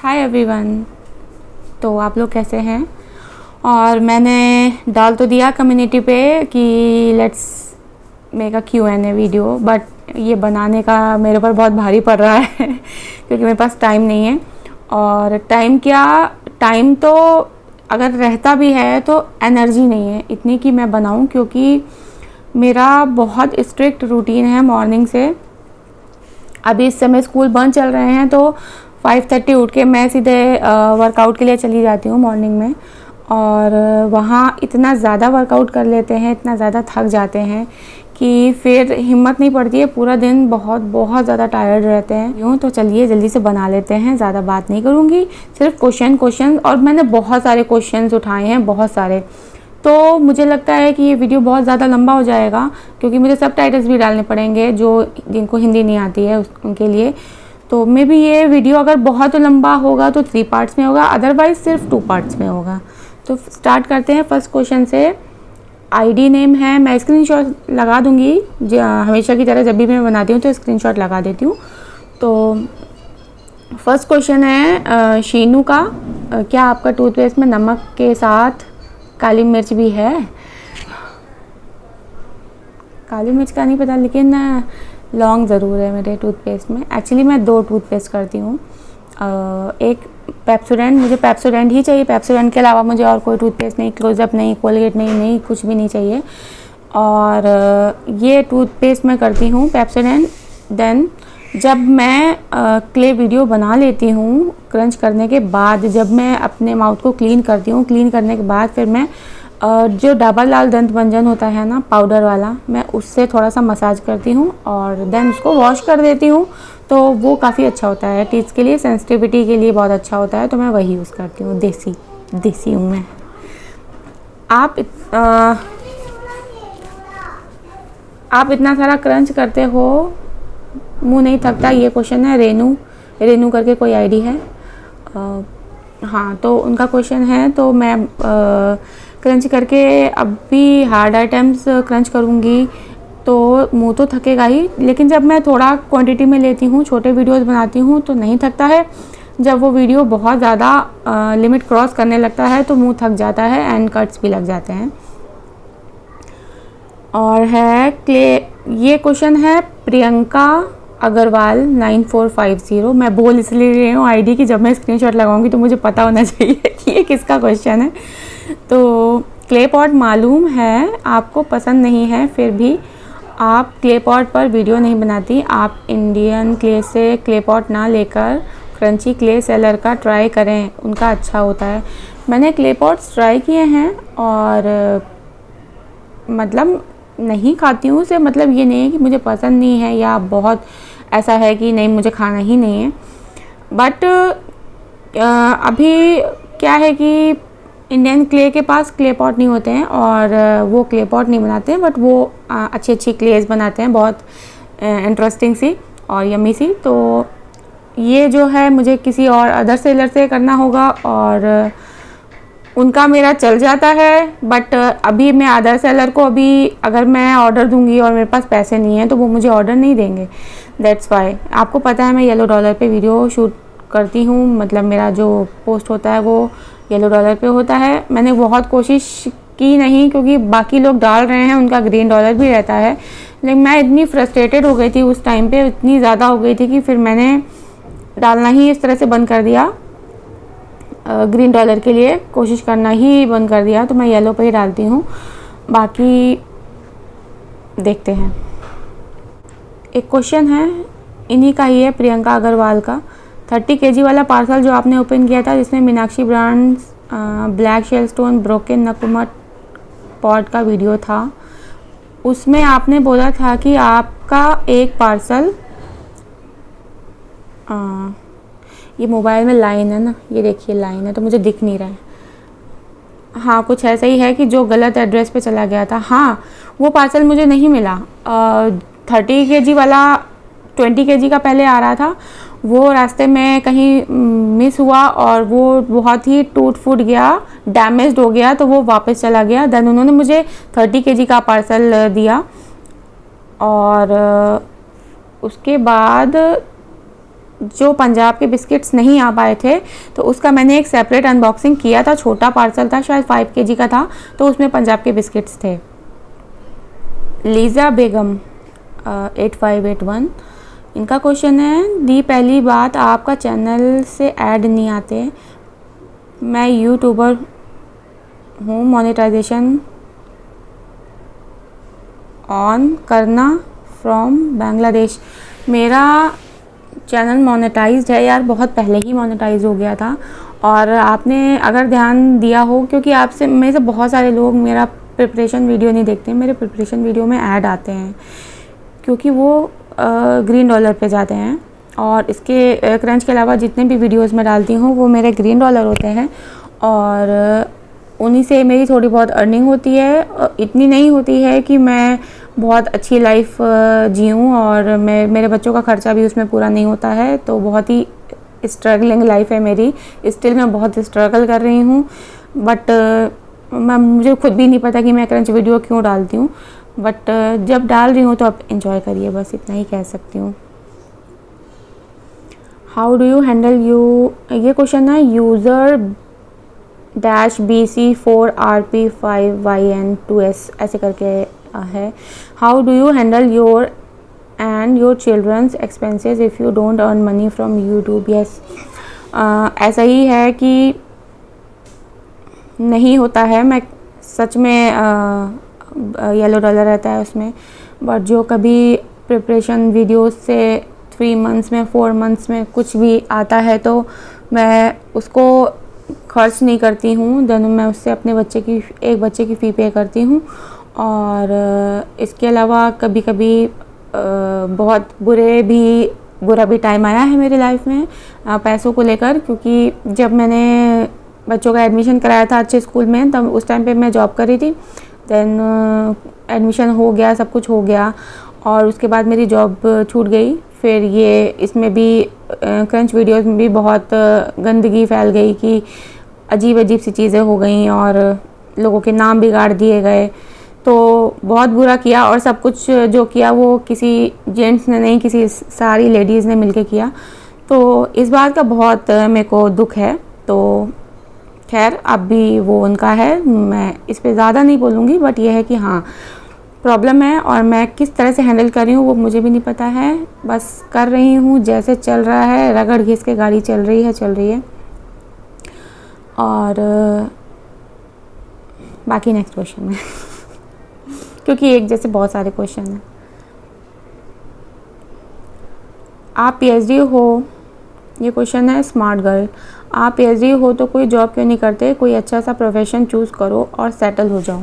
Hi everyone. तो आप लोग कैसे हैं? और मैंने डाल तो दिया कम्युनिटी पे कि let's make a Q&A video, but ये बनाने का मेरे ऊपर बहुत भारी पड़ रहा है क्योंकि मेरे पास टाइम नहीं है। और टाइम तो अगर रहता भी है तो एनर्जी नहीं है इतनी कि मैं बनाऊं, क्योंकि मेरा बहुत स्ट्रिक्ट रूटीन है मॉर्निंग से। अभी इस समय स्कूल बंद चल रहे हैं तो 5:30 उठ के मैं सीधे वर्कआउट के लिए चली जाती हूँ मॉर्निंग में। और वहाँ इतना ज़्यादा वर्कआउट कर लेते हैं, इतना ज़्यादा थक जाते हैं कि फिर हिम्मत नहीं पड़ती है। पूरा दिन बहुत ज़्यादा टायर्ड रहते हैं। यूँ तो चलिए जल्दी से बना लेते हैं, ज़्यादा बात नहीं करूँगी, सिर्फ क्वेश्चन। और मैंने बहुत सारे क्वेश्चंस उठाए हैं, बहुत सारे। तो मुझे लगता है कि ये वीडियो बहुत ज़्यादा लंबा हो जाएगा क्योंकि मुझे सब टाइटल्स भी डालने पड़ेंगे जिनको हिंदी नहीं आती है उनके लिए। तो मे बी ये वीडियो अगर बहुत लंबा होगा तो 3 पार्ट्स में होगा, अदरवाइज सिर्फ 2 पार्ट्स में होगा। तो स्टार्ट करते हैं फर्स्ट क्वेश्चन से। आईडी नेम है, मैं स्क्रीनशॉट लगा दूंगी हमेशा की तरह, जब भी मैं बनाती हूँ तो स्क्रीनशॉट लगा देती हूँ। तो फर्स्ट क्वेश्चन है शीनू का, क्या आपका टूथपेस्ट में नमक के साथ काली मिर्च भी है? काली मिर्च का नहीं पता, लेकिन लौंग ज़रूर है मेरे टूथपेस्ट में। एक्चुअली मैं 2 टूथपेस्ट करती हूँ, एक पेप्सोडेंट, मुझे पेप्सोडेंट ही चाहिए। पेप्सोडेंट के अलावा मुझे और कोई टूथपेस्ट नहीं, क्लोजअप नहीं, कोलगेट नहीं, कुछ भी नहीं चाहिए। और ये टूथपेस्ट मैं करती हूँ पेप्सोडेंट। देन जब मैं क्ले वीडियो बना लेती हूँ क्रंच करने के बाद, जब मैं अपने माउथ को क्लीन करती हूँ, क्लीन करने के बाद फिर मैं जो डबल लाल दंत मंजन होता है ना, पाउडर वाला, मैं उससे थोड़ा सा मसाज करती हूँ और देन उसको वॉश कर देती हूँ। तो वो काफ़ी अच्छा होता है टीथ के लिए, सेंसिटिविटी के लिए बहुत अच्छा होता है। तो मैं वही यूज़ करती हूँ, देसी हूँ मैं। आप इतना सारा क्रंच करते हो, मुंह नहीं थकता? ये क्वेश्चन है रेनू करके कोई आईडी है। हाँ, तो उनका क्वेश्चन है। तो मैं क्रंच करके अभी हार्ड आइटम्स क्रंच करूँगी तो मुंह तो थकेगा ही, लेकिन जब मैं थोड़ा क्वांटिटी में लेती हूँ, छोटे वीडियोस बनाती हूँ तो नहीं थकता है। जब वो वीडियो बहुत ज़्यादा लिमिट क्रॉस करने लगता है तो मुंह थक जाता है एंड कट्स भी लग जाते हैं। और है ये क्वेश्चन है प्रियंका अग्रवाल 9450। मैं बोल इसलिए रही हूँ आईडी की, जब मैं स्क्रीनशॉट लगाऊंगी तो मुझे पता होना चाहिए कि ये किसका क्वेश्चन है। तो क्ले पॉट मालूम है आपको पसंद नहीं है, फिर भी आप क्ले पॉट पर वीडियो नहीं बनाती। आप इंडियन क्ले से क्ले पॉट ना लेकर क्रंची क्ले सेलर का ट्राई करें, उनका अच्छा होता है। मैंने क्ले पॉट्स ट्राई किए हैं और मतलब नहीं खाती हूँ उसे, मतलब ये नहीं है कि मुझे पसंद नहीं है या बहुत ऐसा है कि नहीं मुझे खाना ही नहीं है। बट अभी क्या है कि इंडियन क्ले के पास क्ले पॉट नहीं होते हैं और वो क्ले पॉट नहीं बनाते हैं, बट वो अच्छी क्लेज बनाते हैं, बहुत इंटरेस्टिंग सी और यम्मी सी। तो ये जो है मुझे किसी और अदर सेलर से करना होगा और उनका मेरा चल जाता है। बट अभी मैं अदर सेलर को अभी अगर मैं ऑर्डर दूंगी और मेरे पास पैसे नहीं हैं तो वो मुझे ऑर्डर नहीं देंगे। That's why. आपको पता है मैं येलो डॉलर पे वीडियो शूट करती हूँ, मतलब मेरा जो पोस्ट होता है वो येलो डॉलर पे होता है। मैंने बहुत कोशिश की नहीं क्योंकि बाकी लोग डाल रहे हैं, उनका ग्रीन डॉलर भी रहता है, लेकिन मैं इतनी फ्रस्ट्रेटेड हो गई थी उस टाइम पे, इतनी ज़्यादा हो गई थी कि फिर मैंने डालना ही इस तरह से बंद कर दिया। ग्रीन डॉलर के लिए कोशिश करना ही बंद कर दिया। तो मैं येलो पे ही डालती हूँ, बाकी देखते हैं। एक क्वेश्चन है इन्हीं का ही है, प्रियंका अग्रवाल का। 30 kg वाला पार्सल जो आपने ओपन किया था जिसमें Meenakshi brands black shell stone broken नकुमट पॉट का वीडियो था, उसमें आपने बोला था कि आपका एक पार्सल ये मोबाइल में लाइन है ना, ये देखिए लाइन है तो मुझे दिख नहीं रहा है। हाँ, कुछ ऐसा ही है कि जो गलत एड्रेस पे चला गया था। हाँ, वो पार्सल मुझे नहीं मिला। 30 kg वाला 20 kg का पहले आ रहा था, वो रास्ते में कहीं मिस हुआ और वो बहुत ही टूट फूट गया, डैमेज्ड हो गया, तो वो वापस चला गया। देन उन्होंने मुझे 30 kg का पार्सल दिया और उसके बाद जो पंजाब के बिस्किट्स नहीं आ पाए थे तो उसका मैंने एक सेपरेट अनबॉक्सिंग किया था, छोटा पार्सल था, शायद 5 kg का था, तो उसमें पंजाब के बिस्किट्स थे। लीज़ा बेगम 8581, इनका क्वेश्चन है, दी पहली बात आपका चैनल से ऐड नहीं आते, मैं यूट्यूबर हूँ, मोनेटाइजेशन ऑन करना फ्रॉम बांग्लादेश। मेरा चैनल मोनेटाइज्ड है यार, बहुत पहले ही मोनेटाइज हो गया था। और आपने अगर ध्यान दिया हो, क्योंकि आपसे में से बहुत सारे लोग मेरा प्रिपरेशन वीडियो नहीं देखते, मेरे प्रिपरेशन वीडियो में ऐड आते हैं क्योंकि वो ग्रीन डॉलर पे जाते हैं। और इसके क्रंच के अलावा जितने भी वीडियोस मैं डालती हूँ वो मेरे ग्रीन डॉलर होते हैं और उन्हीं से मेरी थोड़ी बहुत अर्निंग होती है। इतनी नहीं होती है कि मैं बहुत अच्छी लाइफ जीऊँ, और मेरे बच्चों का खर्चा भी उसमें पूरा नहीं होता है, तो बहुत ही स्ट्रगलिंग लाइफ है मेरी। स्टिल मैं बहुत स्ट्रगल कर रही हूँ, बट मुझे खुद भी नहीं पता कि मैं क्रंच वीडियो क्यों डालती हूँ, बट जब डाल रही हूँ तो आप इंजॉय करिए, बस इतना ही कह सकती हूँ। हाउ डू यू हैंडल ये क्वेश्चन है यूज़र -BC4RP5YN2S ऐसे करके है। How do you handle your and your children's expenses if you don't earn money from YouTube. Yes, ऐसा ही है कि नहीं होता है, मैं सच में येलो डॉलर रहता है उसमें, बट जो कभी प्रिपरेशन वीडियोस से 3 मंथ्स में 4 मंथ्स में कुछ भी आता है तो मैं उसको खर्च नहीं करती हूँ, देन मैं उससे अपने एक बच्चे की फ़ी पे करती हूँ। और इसके अलावा कभी कभी बहुत बुरा भी टाइम आया है मेरी लाइफ में पैसों को लेकर, क्योंकि जब मैंने बच्चों का एडमिशन कराया था अच्छे स्कूल में, तब उस टाइम पे मैं जॉब कर रही थी। देन एडमिशन हो गया, सब कुछ हो गया, और उसके बाद मेरी जॉब छूट गई। फिर ये इसमें भी क्रंच वीडियोस में भी बहुत गंदगी फैल गई कि अजीब अजीब सी चीज़ें हो गई और लोगों के नाम बिगाड़ दिए गए, तो बहुत बुरा किया। और सब कुछ जो किया वो किसी जेंट्स ने नहीं, किसी सारी लेडीज़ ने मिलके किया, तो इस बात का बहुत मेरे को दुख है। तो खैर अब भी वो उनका है, मैं इस पे ज़्यादा नहीं बोलूँगी, बट ये है कि हाँ प्रॉब्लम है, और मैं किस तरह से हैंडल कर रही हूँ वो मुझे भी नहीं पता है, बस कर रही हूँ जैसे चल रहा है, रगड़ घिस के गाड़ी चल रही है। और बाकी नेक्स्ट क्वेश्चन है क्योंकि एक जैसे बहुत सारे क्वेश्चन हैं। आप पीएचडी हो, ये क्वेश्चन है स्मार्ट गर्ल, आप पीएचडी हो तो कोई जॉब क्यों नहीं करते, कोई अच्छा सा प्रोफेशन चूज़ करो और सेटल हो जाओ।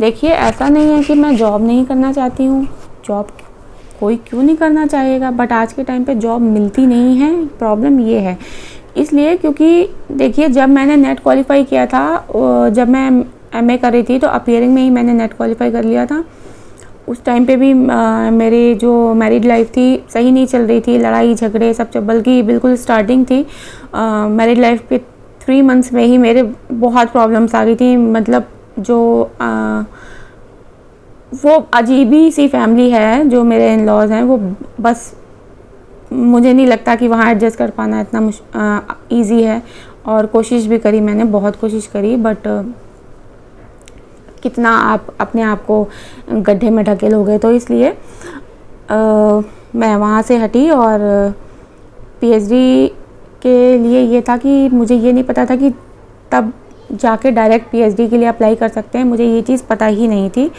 देखिए ऐसा नहीं है कि मैं जॉब नहीं करना चाहती हूँ, जॉब कोई क्यों नहीं करना चाहेगा, बट आज के टाइम पे जॉब मिलती नहीं है। प्रॉब्लम ये है इसलिए क्योंकि देखिए जब मैंने नेट क्वालिफाई किया था, जब मैं एमए कर रही थी तो अपीयरिंग में ही मैंने नेट क्वालिफाई कर लिया था। उस टाइम पे भी मेरी जो मैरिड लाइफ थी सही नहीं चल रही थी, लड़ाई झगड़े सब, बल्कि बिल्कुल स्टार्टिंग थी मैरिड लाइफ के 3 मंथ्स में ही मेरे बहुत प्रॉब्लम्स आ गई थी। मतलब जो वो अजीबी सी फैमिली है जो मेरे इन लॉज हैं, वो बस मुझे नहीं लगता कि वहाँ एडजस्ट कर पाना इतना ईजी है। और कोशिश भी करी मैंने, बहुत कोशिश करी, बट कितना आप अपने आप को गड्ढे में ढकेलोगे, तो इसलिए मैं वहाँ से हटी। और पीएचडी के लिए ये था कि मुझे ये नहीं पता था कि तब जाके डायरेक्ट पीएचडी के लिए अप्लाई कर सकते हैं, मुझे ये चीज़ पता ही नहीं थी।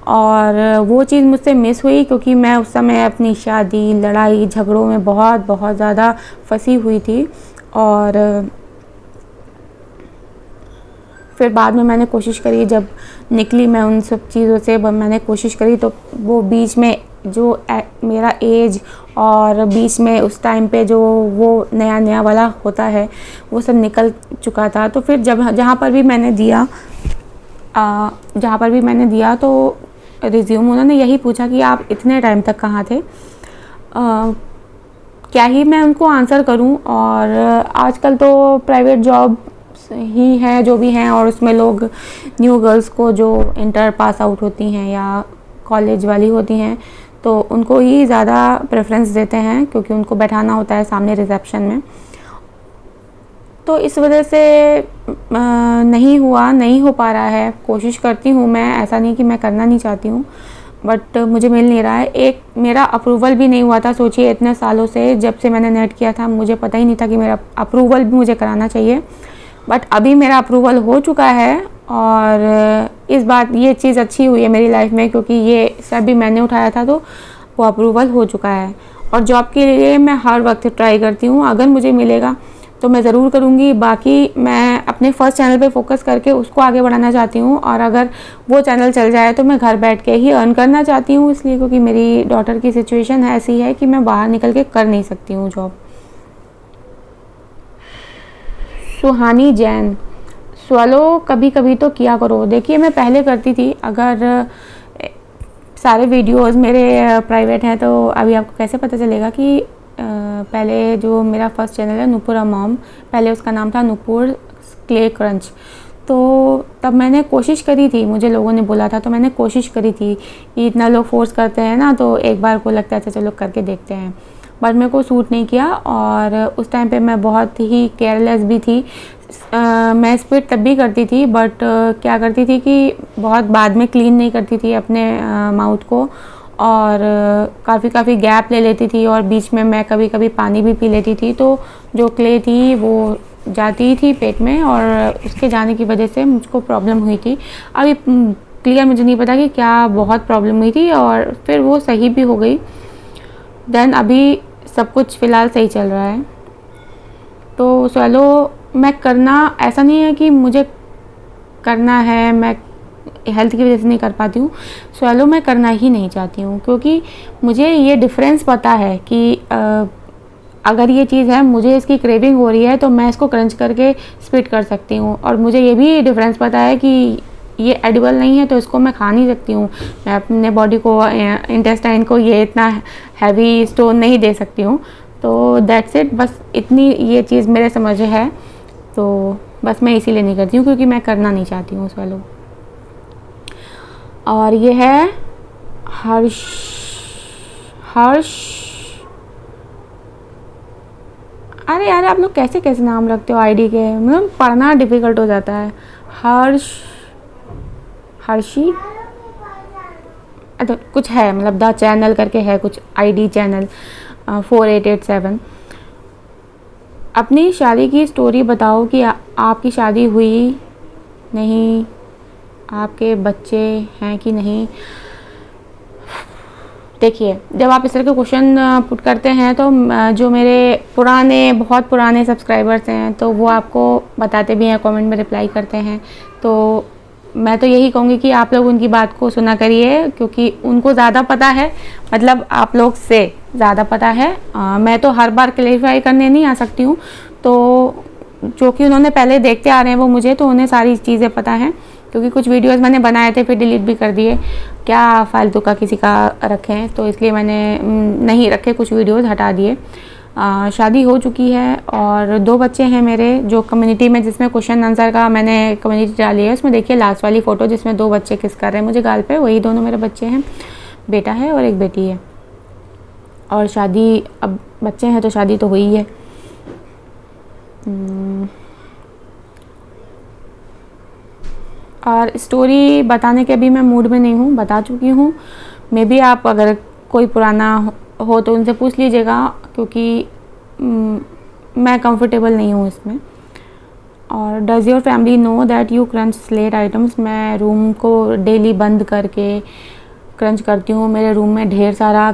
और वो चीज़ मुझसे मिस हुई क्योंकि मैं उस समय अपनी शादी, लड़ाई झगड़ों में बहुत ज़्यादा फंसी हुई थी। और फिर बाद में मैंने कोशिश करी, जब निकली मैं उन सब चीज़ों से, मैंने कोशिश करी, तो वो बीच में जो मेरा एज और बीच में उस टाइम पे जो वो नया वाला होता है वो सब निकल चुका था। तो फिर जहाँ पर भी मैंने दिया तो रिज्यूम उन्होंने यही पूछा कि आप इतने टाइम तक कहाँ थे। क्या ही मैं उनको आंसर करूं। और आजकल तो प्राइवेट जॉब ही हैं जो भी हैं, और उसमें लोग न्यू गर्ल्स को जो इंटर पास आउट होती हैं या कॉलेज वाली होती हैं तो उनको ही ज़्यादा प्रेफरेंस देते हैं क्योंकि उनको बैठाना होता है सामने रिसेप्शन में। तो इस वजह से नहीं हो पा रहा है। कोशिश करती हूँ मैं, ऐसा नहीं कि मैं करना नहीं चाहती हूँ, बट मुझे मिल नहीं रहा है। एक मेरा अप्रूवल भी नहीं हुआ था। सोचिए इतने सालों से, जब से मैंने नेट किया था मुझे पता ही नहीं था कि मेरा अप्रूवल भी मुझे कराना चाहिए, बट अभी मेरा अप्रूवल हो चुका है। और इस बात ये चीज़ अच्छी हुई है मेरी लाइफ में, क्योंकि ये सब भी मैंने उठाया था तो वो अप्रूवल हो चुका है। और जॉब के लिए मैं हर वक्त ट्राई करती हूँ, अगर मुझे मिलेगा तो मैं ज़रूर करूँगी। बाकी मैं अपने फर्स्ट चैनल पे फोकस करके उसको आगे बढ़ाना चाहती हूँ, और अगर वो चैनल चल जाए तो मैं घर बैठ के ही अर्न करना चाहती हूँ, इसलिए क्योंकि मेरी डॉटर की सिचुएशन ऐसी है कि मैं बाहर निकल के कर नहीं सकती हूँ जॉब। सुहानी जैन, स्वलो कभी कभी तो किया करो। देखिए मैं पहले करती थी, अगर सारे वीडियोस मेरे प्राइवेट हैं तो अभी आपको कैसे पता चलेगा कि पहले जो मेरा फर्स्ट चैनल है नुपुर मॉम, पहले उसका नाम था नुपुर क्ले क्रंच। तो तब मैंने कोशिश करी थी, मुझे लोगों ने बोला था तो मैंने कोशिश करी थी कि इतना लोग फोर्स करते हैं ना, तो एक बार को लगता है अच्छा चलो करके देखते हैं, बट मेरे को सूट नहीं किया। और उस टाइम पे मैं बहुत ही केयरलेस भी थी। मैं स्पीड तब भी करती थी, बट क्या करती थी कि बहुत बाद में क्लीन नहीं करती थी अपने माउथ को, और काफ़ी गैप ले लेती थी, और बीच में मैं कभी कभी पानी भी पी लेती थी, तो जो क्ले थी वो जाती थी पेट में, और उसके जाने की वजह से मुझको प्रॉब्लम हुई थी। अभी क्लियर मुझे नहीं पता कि क्या बहुत प्रॉब्लम हुई थी, और फिर वो सही भी हो गई। देन अभी सब कुछ फ़िलहाल सही चल रहा है। तो स्वैलो मैं करना, ऐसा नहीं है कि मुझे करना है, मैं हेल्थ की वजह से नहीं कर पाती हूँ। स्वैलो मैं करना ही नहीं चाहती हूँ, क्योंकि मुझे ये डिफरेंस पता है कि अगर ये चीज़ है, मुझे इसकी क्रेविंग हो रही है तो मैं इसको क्रंच करके स्पिट कर सकती हूँ, और मुझे ये भी डिफरेंस पता है कि ये एडिबल नहीं है तो इसको मैं खा नहीं सकती हूँ। मैं अपने बॉडी को, इंटेस्टाइन को ये इतना हैवी स्टोन नहीं दे सकती हूँ। तो दैट्स इट, बस इतनी ये चीज़ मेरे समझ है, तो बस मैं इसीलिए नहीं करती हूँ क्योंकि मैं करना नहीं चाहती हूँ स्वैलो। और ये है हर्ष। अरे यार आप लोग कैसे कैसे नाम रखते हो आईडी के, मतलब पढ़ना डिफ़िकल्ट हो जाता है। हर्षी अच्छा कुछ है, मतलब द चैनल करके है कुछ आईडी चैनल 4887। अपनी शादी की स्टोरी बताओ कि आपकी शादी हुई नहीं, आपके बच्चे हैं कि नहीं। देखिए जब आप इस तरह के क्वेश्चन पुट करते हैं तो जो मेरे बहुत पुराने सब्सक्राइबर्स हैं तो वो आपको बताते भी हैं, कमेंट में रिप्लाई करते हैं। तो मैं तो यही कहूँगी कि आप लोग उनकी बात को सुना करिए, क्योंकि उनको ज़्यादा पता है, मतलब आप लोग से ज़्यादा पता है। मैं तो हर बार क्लेरिफाई करने नहीं आ सकती हूँ, तो जो कि उन्होंने पहले देखते आ रहे हैं वो मुझे, तो उन्हें सारी चीज़ें पता हैं, क्योंकि कुछ वीडियोस मैंने बनाए थे फिर डिलीट भी कर दिए, क्या फालतू का किसी का रखें, तो इसलिए मैंने नहीं रखे, कुछ वीडियोस हटा दिए। शादी हो चुकी है और 2 बच्चे हैं मेरे, जो कम्युनिटी में जिसमें क्वेश्चन आंसर का मैंने कम्युनिटी डाली है उसमें देखिए लास्ट वाली फ़ोटो जिसमें 2 बच्चे किस कर रहे हैं मुझे गाल पे, वही दोनों मेरे बच्चे हैं, बेटा है और एक बेटी है। और शादी, अब बच्चे हैं तो शादी तो हुई है। और स्टोरी बताने के अभी मैं मूड में नहीं हूँ, बता चुकी हूँ। मे बी आप अगर कोई पुराना हो तो उनसे पूछ लीजिएगा, क्योंकि मैं कंफर्टेबल नहीं हूँ इसमें। और does your family know that you crunch slate items. मैं रूम को डेली बंद करके क्रंच करती हूँ। मेरे रूम में ढेर सारा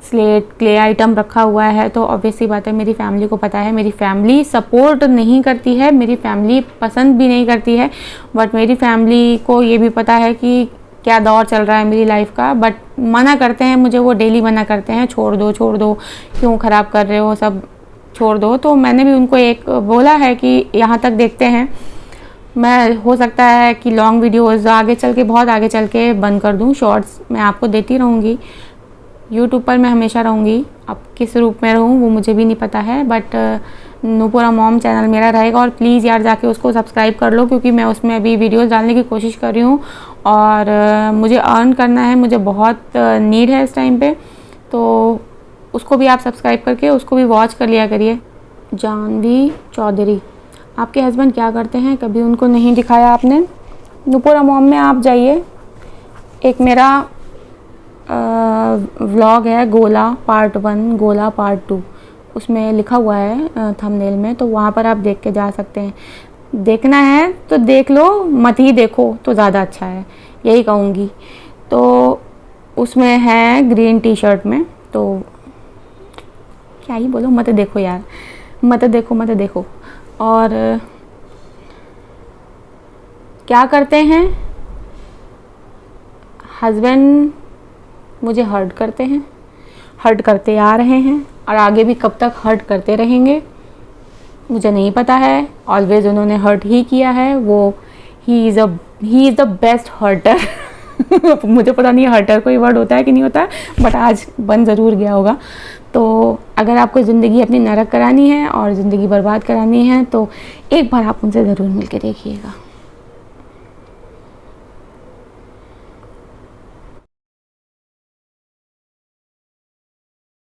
स्लेट क्ले आइटम रखा हुआ है, तो ऑब्वियसली बात है मेरी फैमिली को पता है। मेरी फैमिली सपोर्ट नहीं करती है, मेरी फैमिली पसंद भी नहीं करती है, बट मेरी फैमिली को ये भी पता है कि क्या दौर चल रहा है मेरी लाइफ का, बट मना करते हैं मुझे, वो डेली मना करते हैं, छोड़ दो, क्यों ख़राब कर रहे हो, सब छोड़ दो। तो मैंने भी उनको एक बोला है कि यहाँ तक देखते हैं, मैं हो सकता है कि लॉन्ग वीडियोज़ आगे चल के, बहुत आगे चल के बंद कर दूँ। शॉर्ट्स मैं आपको देती रहूँगी, यूट्यूब पर मैं हमेशा रहूँगी, अब किस रूप में रहूँ वो मुझे भी नहीं पता है, बट नूपुरा मॉम चैनल मेरा रहेगा, और प्लीज़ यार जाके उसको सब्सक्राइब कर लो, क्योंकि मैं उसमें अभी वीडियोस डालने की कोशिश कर रही हूँ और मुझे अर्न करना है, मुझे बहुत नीड है इस टाइम पे, तो उसको भी आप सब्सक्राइब करके उसको भी वॉच कर लिया करिए। जानवी चौधरी, आपके हस्बैंड क्या करते हैं? कभी उनको नहीं दिखाया आपने। नूपुरा मॉम में आप जाइए, एक मेरा व्लॉग है गोला पार्ट 1, गोला पार्ट 2, उसमें लिखा हुआ है थंबनेल में, तो वहाँ पर आप देख के जा सकते हैं। देखना है तो देख लो, मत ही देखो तो ज़्यादा अच्छा है, यही कहूँगी। तो उसमें है ग्रीन टी शर्ट में, तो क्या ही बोलो, मत देखो यार, मत देखो मत देखो। और क्या करते हैं हस्बैंड, मुझे हर्ट करते हैं, हर्ट करते आ रहे हैं और आगे भी कब तक हर्ट करते रहेंगे मुझे नहीं पता है। ऑलवेज उन्होंने हर्ट ही किया है, वो ही इज़ द बेस्ट हर्टर। मुझे पता नहीं हर्टर कोई वर्ड होता है कि नहीं होता, बट आज बन ज़रूर गया होगा। तो अगर आपको ज़िंदगी अपनी नरक करानी है और ज़िंदगी बर्बाद करानी है तो एक बार आप उनसे ज़रूर मिल के देखिएगा।